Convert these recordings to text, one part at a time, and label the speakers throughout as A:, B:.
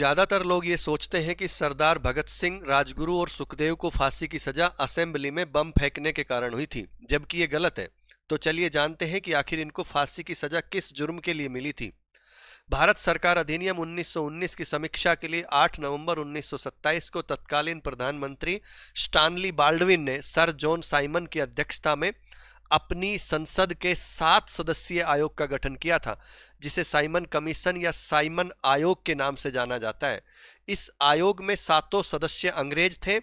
A: ज्यादातर लोग ये सोचते हैं कि सरदार भगत सिंह, राजगुरु और सुखदेव को फांसी की सजा असेंबली में बम फेंकने के कारण हुई थी, जबकि ये गलत है। तो चलिए जानते हैं कि आखिर इनको फांसी की सजा किस जुर्म के लिए मिली थी। भारत सरकार अधिनियम 1919 की समीक्षा के लिए 8 नवंबर 1927 को तत्कालीन प्रधानमंत्री स्टानली बाल्डविन ने सर जॉन साइमन की अध्यक्षता में अपनी संसद के 7 सदस्यीय आयोग का गठन किया था, जिसे साइमन कमीशन या साइमन आयोग के नाम से जाना जाता है। इस आयोग में 7 सदस्य अंग्रेज थे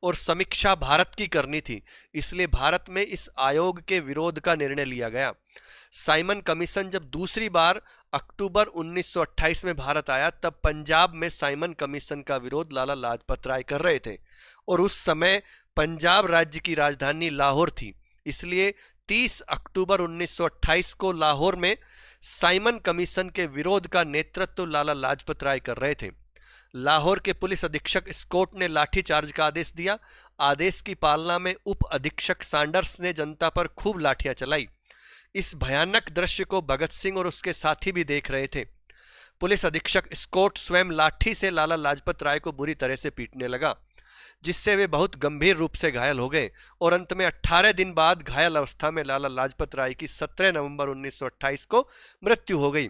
A: और समीक्षा भारत की करनी थी, इसलिए भारत में इस आयोग के विरोध का निर्णय लिया गया। साइमन कमीशन जब दूसरी बार अक्टूबर 1928 में भारत आया, तब पंजाब में साइमन कमीशन का विरोध लाला लाजपत राय कर रहे थे और उस समय पंजाब राज्य की राजधानी लाहौर थी, इसलिए 30 अक्टूबर 1928 को लाहौर में साइमन कमीशन के विरोध का नेतृत्व लाला लाजपत राय कर रहे थे। लाहौर के पुलिस अधीक्षक स्कॉट ने लाठीचार्ज का आदेश दिया। आदेश की पालना में उप अधीक्षक सैंडर्स ने जनता पर खूब लाठियां चलाई। इस भयानक दृश्य को भगत सिंह और उसके साथी भी देख रहे थे। पुलिस अधीक्षक स्कॉट स्वयं लाठी से लाला लाजपत राय को बुरी तरह से पीटने लगा, जिससे वे बहुत गंभीर रूप से घायल हो गए और अंत में 18 दिन बाद घायल अवस्था में लाला लाजपत राय की 17 नवंबर 1928 को मृत्यु हो गई।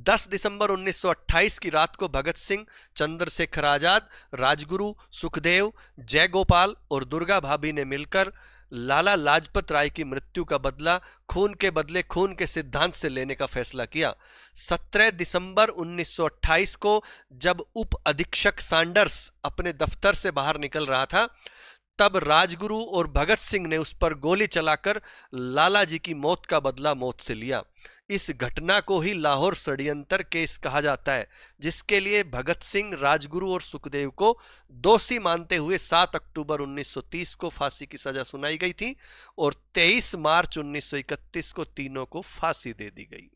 A: 10 दिसंबर 1928 की रात को भगत सिंह, चंद्रशेखर आजाद, राजगुरु, सुखदेव, जयगोपाल और दुर्गा भाभी ने मिलकर लाला लाजपत राय की मृत्यु का बदला खून के बदले खून के सिद्धांत से लेने का फैसला किया। 17 दिसंबर 1928 को जब उप अधीक्षक सैंडर्स अपने दफ्तर से बाहर निकल रहा था, तब राजगुरु और भगत सिंह ने उस पर गोली चलाकर लाला जी की मौत का बदला मौत से लिया। इस घटना को ही लाहौर षड्यंत्र केस कहा जाता है, जिसके लिए भगत सिंह, राजगुरु और सुखदेव को दोषी मानते हुए 7 अक्टूबर 1930 को फांसी की सजा सुनाई गई थी और 23 मार्च 1931 को तीनों को फांसी दे दी गई।